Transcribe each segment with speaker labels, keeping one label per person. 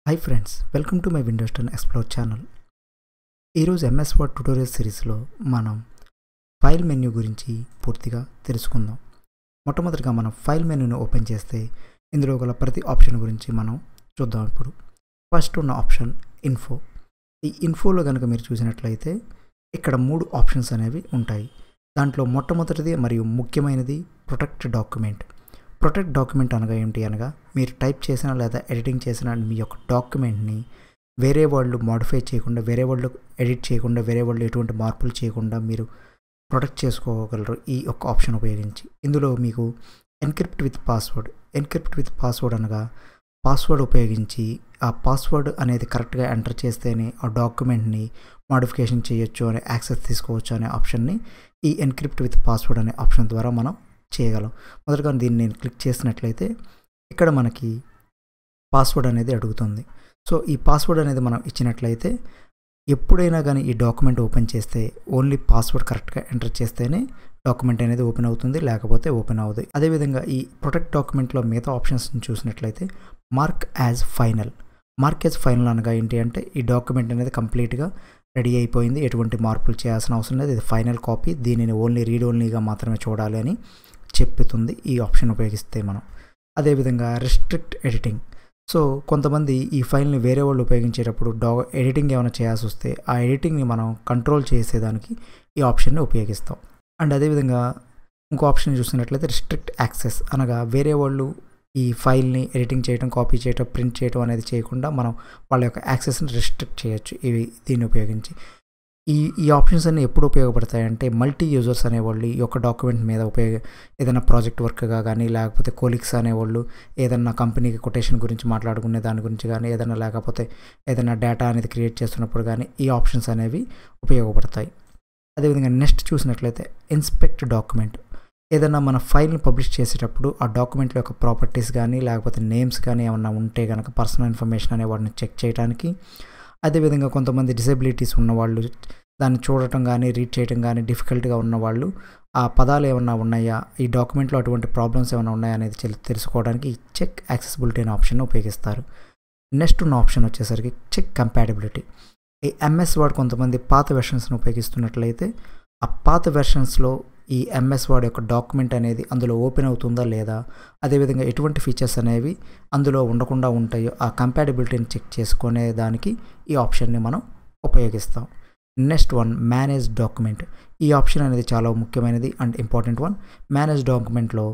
Speaker 1: Hi friends, welcome to my Windows 10 explore channel. ఈరోజు MS word tutorial సిరీస్లో మనం file menu గురించి పూర్తిగా తెలుసుకుందాం. మొట్టమొదటిగా మనం ఫైల్ మెన్యూని ఓపెన్ చేస్తే ఇందులో గల ప్రతి ఆప్షన్ గురించి మనం చూద్దాం. ఇప్పుడు ఫస్ట్ ఉన్న ఆప్షన్ ఇన్ఫో. ఈ ఇన్ఫోలో కనుక మీరు చూసినట్లయితే ఇక్కడ 3 ఆప్షన్స్ అనేవి ఉంటాయి. దాంట్లో మొట్టమొదటిది మరియు ముఖ్యమైనది ప్రొటెక్ట్ డాక్యుమెంట్. ప్రొటెక్ట్ డాక్యుమెంట్ అనగా ఏంటి అనగా, మీరు టైప్ చేసిన లేదా ఎడిటింగ్ చేసిన మీ యొక్క డాక్యుమెంట్ని వేరే వాళ్ళు మాడిఫై చేయకుండా, వేరే వాళ్ళు ఎడిట్ చేయకుండా, వేరే వాళ్ళు ఎటువంటి మార్పులు చేయకుండా మీరు ప్రొటెక్ట్ చేసుకోగలరు ఈ యొక్క ఆప్షన్ ఉపయోగించి. ఇందులో మీకు encrypt with password. Encrypt with password అనగా పాస్వర్డ్ ఉపయోగించి ఆ పాస్వర్డ్ అనేది కరెక్ట్గా ఎంటర్ చేస్తేనే ఆ డాక్యుమెంట్ని మాడిఫికేషన్ చేయొచ్చు అనే యాక్సెస్ తీసుకోవచ్చు అనే ఆప్షన్ని ఈ ఎన్క్రిప్ట్ విత్ పాస్వర్డ్ అనే ఆప్షన్ ద్వారా మనం చేయగలం. మొదటగా దీన్ని నేను క్లిక్ చేసినట్లయితే ఇక్కడ మనకి పాస్వర్డ్ అనేది అడుగుతుంది. సో ఈ పాస్వర్డ్ అనేది మనం ఇచ్చినట్లయితే ఎప్పుడైనా కానీ ఈ డాక్యుమెంట్ ఓపెన్ చేస్తే ఓన్లీ పాస్వర్డ్ కరెక్ట్గా ఎంటర్ చేస్తేనే డాక్యుమెంట్ అనేది ఓపెన్ అవుతుంది, లేకపోతే ఓపెన్ అవుతుంది. అదేవిధంగా ఈ ప్రొటెక్ట్ డాక్యుమెంట్లో మిగతా ఆప్షన్స్ని చూసినట్లయితే mark as final. Mark as final అనగా ఏంటి అంటే, ఈ డాక్యుమెంట్ అనేది కంప్లీట్గా రెడీ అయిపోయింది, ఎటువంటి మార్పులు చేయాల్సిన అవసరం లేదు, ఇది ఫైనల్ కాపీ, దీనిని ఓన్లీ రీడ్ ఓన్లీగా మాత్రమే చూడాలి అని చెప్తుంది ఈ ఆప్షన్ ఉపయోగిస్తే మనం. అదేవిధంగా రిస్ట్రిక్ట్ ఎడిటింగ్. సో కొంతమంది ఈ ఫైల్ని వేరే వాళ్ళు ఉపయోగించేటప్పుడు ఎడిటింగ్ ఏమైనా చేయాల్సి వస్తే ఆ ఎడిటింగ్ని మనం కంట్రోల్ చేసేదానికి ఈ ఆప్షన్ని ఉపయోగిస్తాం. అండ్ అదేవిధంగా ఇంకో ఆప్షన్ చూసినట్లయితే రిస్ట్రిక్ట్ యాక్సెస్ అనగా వేరే వాళ్ళు ఈ ఫైల్ని ఎడిటింగ్ చేయడం, కాపీ చేయడం, ప్రింట్ చేయడం అనేది చేయకుండా మనం వాళ్ళ యొక్క యాక్సెస్ని రిస్ట్రిక్ట్ చేయొచ్చు దీన్ని ఉపయోగించి. ఈ ఆప్షన్స్ అన్నీ ఎప్పుడు ఉపయోగపడతాయంటే, మల్టీ యూజర్స్ అనేవాళ్ళు ఈ యొక్క డాక్యుమెంట్ మీద ఏదైనా ప్రాజెక్ట్ వర్క్గా కానీ, లేకపోతే కోలీగ్స్ అనేవాళ్ళు ఏదైనా కంపెనీకి కొటేషన్ గురించి మాట్లాడుకునే దాని గురించి కానీ, ఏదైనా లేకపోతే ఏదైనా డేటా అనేది క్రియేట్ చేస్తున్నప్పుడు కానీ ఈ ఆప్షన్స్ అనేవి ఉపయోగపడతాయి. అదేవిధంగా నెక్స్ట్ చూసినట్లయితే ఇన్స్పెక్ట్ డాక్యుమెంట్. ఏదైనా మన ఫైల్ని పబ్లిష్ చేసేటప్పుడు ఆ డాక్యుమెంట్లో యొక్క ప్రాపర్టీస్ కానీ, లేకపోతే నేమ్స్ కానీ ఏమన్నా ఉంటే కనుక పర్సనల్ ఇన్ఫర్మేషన్ అనే వాటిని చెక్ చేయడానికి. అదేవిధంగా కొంతమంది డిసేబిలిటీస్ ఉన్నవాళ్ళు దాన్ని చూడటం కానీ, రీడ్ చేయడం కానీ డిఫికల్ట్గా ఉన్నవాళ్ళు ఆ పదాలు ఏమన్నా ఉన్నాయా, ఈ డాక్యుమెంట్లో అటువంటి ప్రాబ్లమ్స్ ఏమైనా ఉన్నాయా అనేది తెలుసుకోవడానికి ఈ చెక్ యాక్సెసిబిలిటీ అనే ఆప్షన్ ఉపయోగిస్తారు. నెక్స్ట్ ఉన్న ఆప్షన్ వచ్చేసరికి చెక్ కంపాటబిలిటీ. ఈ ఎంఎస్ వర్డ్ కొంతమంది పాత వెర్షన్స్ని ఉపయోగిస్తున్నట్లయితే ఆ పాత వెర్షన్స్లో ఈ ఎంఎస్ వర్డ్ యొక్క డాక్యుమెంట్ అనేది అందులో ఓపెన్ అవుతుందా లేదా, అదేవిధంగా ఎటువంటి ఫీచర్స్ అనేవి అందులో ఉండకుండా ఉంటాయో ఆ కంపాటబిలిటీని చెక్ చేసుకునే దానికి ఈ ఆప్షన్ని మనం ఉపయోగిస్తాం. Next one manage document. ఈ ఆప్షన్ అనేది చాలా ముఖ్యమైనది అండ్ ఇంపార్టెంట్ వన్. మేనేజ్ డాక్యుమెంట్లో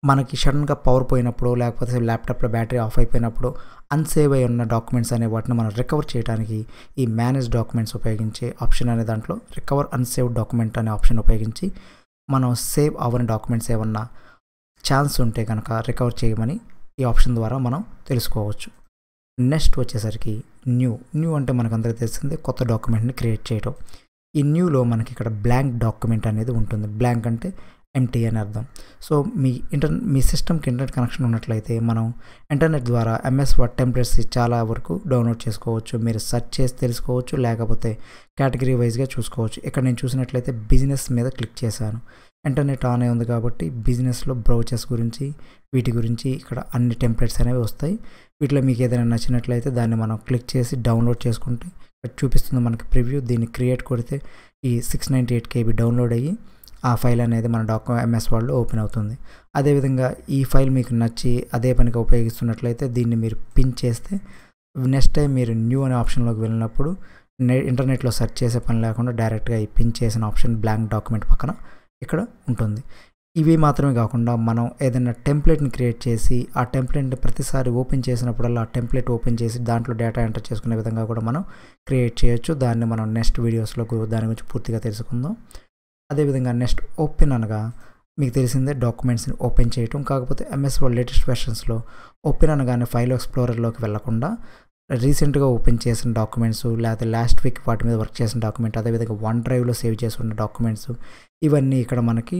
Speaker 1: మనకి సడన్గా పవర్ పోయినప్పుడు, లేకపోతే ల్యాప్టాప్లో బ్యాటరీ ఆఫ్ అయిపోయినప్పుడు అన్సేవ్ అయి ఉన్న డాక్యుమెంట్స్ అనే వాటిని మనం రికవర్ చేయడానికి ఈ మేనేజ్ డాక్యుమెంట్స్ ఉపయోగించే ఆప్షన్ అనే దాంట్లో రికవర్ అన్సేవ్డ్ డాక్యుమెంట్ అనే ఆప్షన్ ఉపయోగించి మనం సేవ్ అవ్వని డాక్యుమెంట్స్ ఏమన్నా ఛాన్స్ ఉంటే కనుక రికవర్ చేయమని ఈ ఆప్షన్ ద్వారా మనం తెలుసుకోవచ్చు. నెక్స్ట్ వచ్చేసరికి న్యూ అంటే మనకందరికీ తెలిసిందే కొత్త డాక్యుమెంట్ని క్రియేట్ చేయడం. ఈ న్యూలో మనకి ఇక్కడ బ్లాంక్ డాక్యుమెంట్ అనేది ఉంటుంది. బ్లాంక్ అంటే ఎంటీ అని అర్థం. సో మీ సిస్టమ్కి ఇంటర్నెట్ కనెక్షన్ ఉన్నట్లయితే మనం ఇంటర్నెట్ ద్వారా ఎంఎస్ వర్డ్ టెంప్లెట్స్ చాలా వరకు డౌన్లోడ్ చేసుకోవచ్చు. మీరు సెర్చ్ చేసి తెలుసుకోవచ్చు, లేకపోతే కేటగిరీ వైజ్గా చూసుకోవచ్చు. ఇక్కడ నేను చూసినట్లయితే బిజినెస్ మీద క్లిక్ చేశాను. ఇంటర్నెట్ ఆన్ అయి ఉంది కాబట్టి బిజినెస్లో బ్రౌచర్స్ గురించి, వీటి గురించి ఇక్కడ అన్ని టెంప్లెట్స్ అనేవి వస్తాయి. వీటిలో మీకు ఏదైనా నచ్చినట్లయితే దాన్ని మనం క్లిక్ చేసి డౌన్లోడ్ చేసుకుంటే ఇక్కడ చూపిస్తుంది మనకి ప్రివ్యూ. దీన్ని క్రియేట్ కొడితే ఈ 698 KB డౌన్లోడ్ అయ్యి ఆ ఫైల్ అనేది మన ఎంఎస్ వర్డ్లో ఓపెన్ అవుతుంది. అదేవిధంగా ఈ ఫైల్ మీకు నచ్చి అదే పనిగా ఉపయోగిస్తున్నట్లయితే దీన్ని మీరు పిన్ చేస్తే నెక్స్ట్ టైం మీరు న్యూ అనే ఆప్షన్లోకి వెళ్ళినప్పుడు ఇంటర్నెట్లో సెర్చ్ చేసే పని లేకుండా డైరెక్ట్గా ఈ పిన్ చేసిన ఆప్షన్ బ్లాంక్ డాక్యుమెంట్ పక్కన ఇక్కడ ఉంటుంది. ఇవి మాత్రమే కాకుండా మనం ఏదైనా టెంప్లెట్ని క్రియేట్ చేసి ఆ టెంప్లెట్ని ప్రతిసారి ఓపెన్ చేసినప్పుడల్లా ఆ టెంప్లెట్ ఓపెన్ చేసి దాంట్లో డేటా ఎంటర్ చేసుకునే విధంగా కూడా మనం క్రియేట్ చేయొచ్చు. దాన్ని మనం నెక్స్ట్ వీడియోస్లో దాని గురించి పూర్తిగా తెలుసుకుందాం. అదేవిధంగా నెక్స్ట్ ఓపెన్ అనగా మీకు తెలిసిందే డాక్యుమెంట్స్ని ఓపెన్ చేయటం. కాకపోతే ఎంఎస్ వర్డ్ లేటెస్ట్ వెర్షన్స్లో ఓపెన్ అనగానే ఫైల్ ఎక్స్ప్లోరర్లోకి వెళ్లకుండా రీసెంట్గా ఓపెన్ చేసిన డాక్యుమెంట్స్, లేకపోతే లాస్ట్ వీక్ వాటి మీద వర్క్ చేసిన డాక్యుమెంట్, అదేవిధంగా OneDriveలో సేవ్ చేసి ఉన్న డాక్యుమెంట్స్, ఇవన్నీ ఇక్కడ మనకి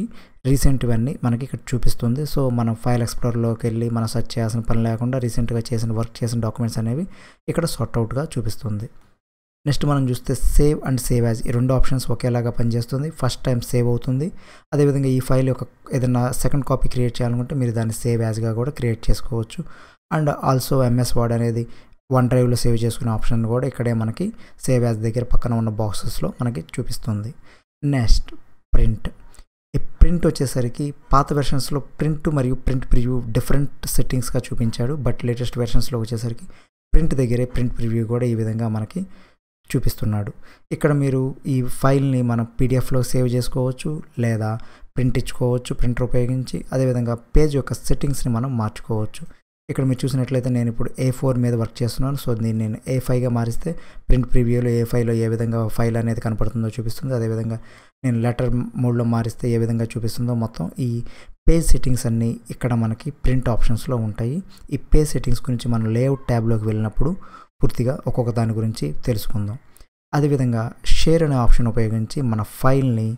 Speaker 1: రీసెంట్ ఇవన్నీ మనకి ఇక్కడ చూపిస్తుంది. సో మనం ఫైల్ ఎక్స్ప్లోరర్లోకి వెళ్ళి మనం సెర్చ్ చేయాల్సిన పని లేకుండా రీసెంట్గా వర్క్ చేసిన డాక్యుమెంట్స్ అనేవి ఇక్కడ సార్ట్అవుట్గా చూపిస్తుంది. నెక్స్ట్ మనం చూస్తే సేవ్ అండ్ సేవ్ యాజ్. ఈ రెండు ఆప్షన్స్ ఒకేలాగా పనిచేస్తుంది. ఫస్ట్ టైం సేవ్ అవుతుంది. అదేవిధంగా ఈ ఫైల్ యొక్క ఏదైనా సెకండ్ కాపీ క్రియేట్ చేయాలనుకుంటే మీరు దాన్ని సేవ్ యాజ్గా కూడా క్రియేట్ చేసుకోవచ్చు. అండ్ ఆల్సో ఎంఎస్ వర్డ్ అనేది వన్ డ్రైవ్లో సేవ్ చేసుకునే ఆప్షన్ కూడా ఇక్కడే మనకి సేవ్ యాజ్ దగ్గర పక్కన ఉన్న బాక్సెస్లో మనకి చూపిస్తుంది. Next print. ఈ ప్రింట్ వచ్చేసరికి పాత వెర్షన్స్లో ప్రింట్ మరియు ప్రింట్ ప్రివ్యూ డిఫరెంట్ సెట్టింగ్స్గా చూపించాడు. బట్ లేటెస్ట్ వెర్షన్స్లో వచ్చేసరికి ప్రింట్ దగ్గరే ప్రింట్ ప్రివ్యూ కూడా ఈ విధంగా మనకి చూపిస్తున్నాడు. ఇక్కడ మీరు ఈ ఫైల్ని మనం పీడిఎఫ్లో సేవ్ చేసుకోవచ్చు లేదా ప్రింట్ ఇచ్చుకోవచ్చు ప్రింటర్ ఉపయోగించి. అదేవిధంగా పేజ్ యొక్క సెట్టింగ్స్ని మనం మార్చుకోవచ్చు. ఇక్కడ మీరు చూసినట్లయితే నేను ఇప్పుడు A4 మీద వర్క్ చేస్తున్నాను. సో దీన్ని నేను A5గా మారిస్తే ప్రింట్ ప్రివ్యూలో A5లో ఏ విధంగా ఫైల్ అనేది కనపడుతుందో చూపిస్తుంది. అదేవిధంగా నేను లెటర్ మోడ్లో మారిస్తే ఏ విధంగా చూపిస్తుందో మొత్తం ఈ పేజ్ సెట్టింగ్స్ అన్నీ ఇక్కడ మనకి ప్రింట్ ఆప్షన్స్లో ఉంటాయి. ఈ పేజ్ సెట్టింగ్స్ గురించి మనం లేఅవుట్ ట్యాబ్లోకి వెళ్ళినప్పుడు పూర్తిగా ఒక్కొక్క దాని గురించి తెలుసుకుందాం. అదేవిధంగా షేర్ అనే ఆప్షన్ ఉపయోగించి మన ఫైల్ని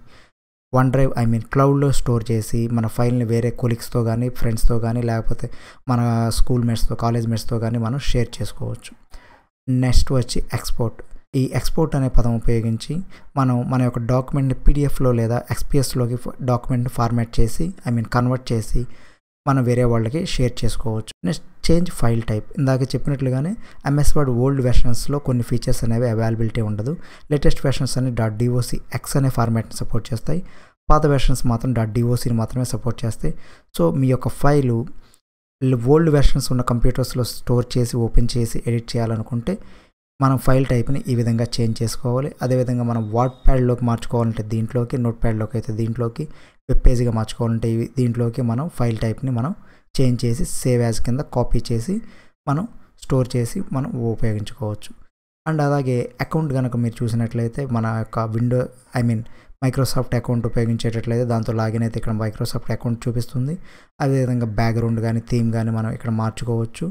Speaker 1: వన్ డ్రైవ్ క్లౌడ్లో స్టోర్ చేసి మన ఫైల్ని వేరే కొలీగ్స్తో కానీ ఫ్రెండ్స్తో కానీ లేకపోతే మన స్కూల్ మేట్స్తో కాలేజ్ మేట్స్తో కానీ మనం షేర్ చేసుకోవచ్చు. నెక్స్ట్ వచ్చి ఎక్స్పోర్ట్. ఈ ఎక్స్పోర్ట్ అనే పదం ఉపయోగించి మనం మన యొక్క డాక్యుమెంట్ని పీడిఎఫ్లో లేదా XPSలోకి డాక్యుమెంట్ని ఫార్మాట్ చేసి కన్వర్ట్ చేసి మనం వేరే వాళ్ళకి షేర్ చేసుకోవచ్చు. Next change file type. ఇందాక చెప్పినట్లుగానే MS Word ఓల్డ్ వెర్షన్స్లో కొన్ని ఫీచర్స్ అనేవి అవైలబిలిటీ ఉండదు. లేటెస్ట్ వెర్షన్స్ అన్ని .docx అనే ఫార్మాట్ని సపోర్ట్ చేస్తాయి. పాత వెర్షన్స్ మాత్రం .docని మాత్రమే సపోర్ట్ చేస్తాయి. సో మీ యొక్క ఫైలు ఓల్డ్ వెర్షన్స్ ఉన్న కంప్యూటర్స్లో స్టోర్ చేసి ఓపెన్ చేసి ఎడిట్ చేయాలనుకుంటే మనం ఫైల్ టైప్ని ఈ విధంగా చేంజ్ చేసుకోవాలి. అదేవిధంగా మనం వర్డ్ ప్యాడ్లోకి మార్చుకోవాలంటే దీంట్లోకి, నోట్ ప్యాడ్లోకి అయితే దీంట్లోకి, వెబ్ పేజ్గా మార్చుకోవాలంటే దీంట్లోకి మనం ఫైల్ టైప్ని మనం చేంజ్ చేసి సేవ్ యాజ్ కింద కాపీ చేసి మనం స్టోర్ చేసి మనం ఉపయోగించుకోవచ్చు. అండ్ అలాగే అకౌంట్ కనుక మీరు చూసినట్లయితే మన యొక్క మైక్రోసాఫ్ట్ అకౌంట్ ఉపయోగించేటట్లయితే దాంతో లాగిన్ అయితే ఇక్కడ మైక్రోసాఫ్ట్ అకౌంట్ చూపిస్తుంది. అదేవిధంగా బ్యాక్గ్రౌండ్ కానీ థీమ్ కానీ మనం ఇక్కడ మార్చుకోవచ్చు.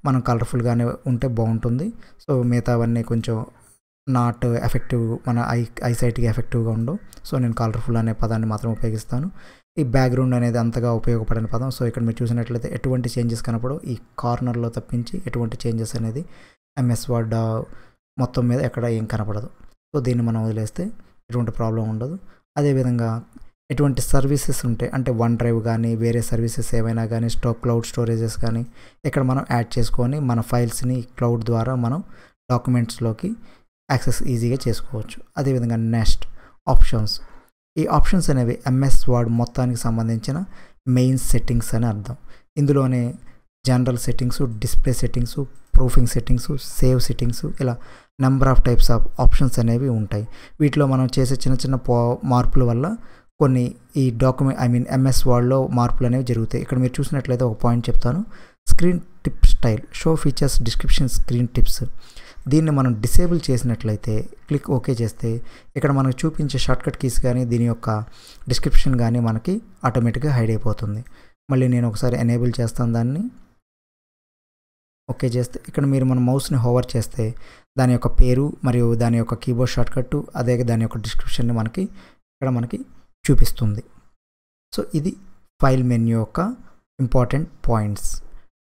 Speaker 1: మనం కలర్ఫుల్గానే ఉంటే బాగుంటుంది. సో మిగతావన్నీ కొంచెం నాట్ ఎఫెక్టివ్, మన ఐసైట్కి ఎఫెక్టివ్గా ఉండవు. సో నేను కలర్ఫుల్ అనే పదాన్ని మాత్రం ఉపయోగిస్తాను. ఈ బ్యాక్గ్రౌండ్ అనేది అంతగా ఉపయోగపడని పదం. సో ఇక్కడ మీరు చూసినట్లయితే ఎటువంటి చేంజెస్ కనపడవు. ఈ కార్నర్లో తప్పించి ఎటువంటి చేంజెస్ అనేది MS Word మొత్తం మీద ఎక్కడ ఏం కనపడదు. సో దీన్ని మనం వదిలేస్తే ఎటువంటి ప్రాబ్లం ఉండదు. అదేవిధంగా ఎటువంటి సర్వీసెస్ ఉంటాయి అంటే వన్ డ్రైవ్ కానీ వేరే సర్వీసెస్ ఏవైనా కానీ క్లౌడ్ స్టోరేజెస్ కానీ ఇక్కడ మనం యాడ్ చేసుకొని మన ఫైల్స్ని క్లౌడ్ ద్వారా మనం డాక్యుమెంట్స్లోకి యాక్సెస్ ఈజీగా చేసుకోవచ్చు. అదేవిధంగా నెక్స్ట్ ఆప్షన్స్. ఈ ఆప్షన్స్ అనేవి MS Word మొత్తానికి సంబంధించిన మెయిన్ సెట్టింగ్స్ అని అర్థం. ఇందులోనే general settings, display settings, proofing settings, save settings, ఇలా number of types of options అనేవి ఉంటాయి. వీటిలో మనం చేసే చిన్న చిన్న మార్పుల వల్ల కొన్ని ఈ MS Wordలో మార్పులు అనేవి జరుగుతాయి. ఇక్కడ మీరు చూసినట్లయితే ఒక పాయింట్ చెప్తాను. Screen tip style, show features description screen tips. దీన్ని మనం డిసేబుల్ చేసినట్లయితే క్లిక్ ఓకే చేస్తే ఇక్కడ మనకు చూపించే షార్ట్కట్ కీస్ కానీ దీని యొక్క డిస్క్రిప్షన్ కానీ మనకి ఆటోమేటిక్గా హైడ్ అయిపోతుంది. మళ్ళీ నేను ఒకసారి ఎనేబుల్ చేస్తాను దాన్ని. ఓకే చేస్తే ఇక్కడ మీరు మన మౌస్ని హోవర్ చేస్తే దాని యొక్క పేరు మరియు దాని యొక్క కీబోర్డ్ షార్ట్కట్ అదే దాని యొక్క డిస్క్రిప్షన్ని మనకి చూపిస్తుంది. సో ఇది ఫైల్ మెన్యూ యొక్క ఇంపార్టెంట్ పాయింట్స్.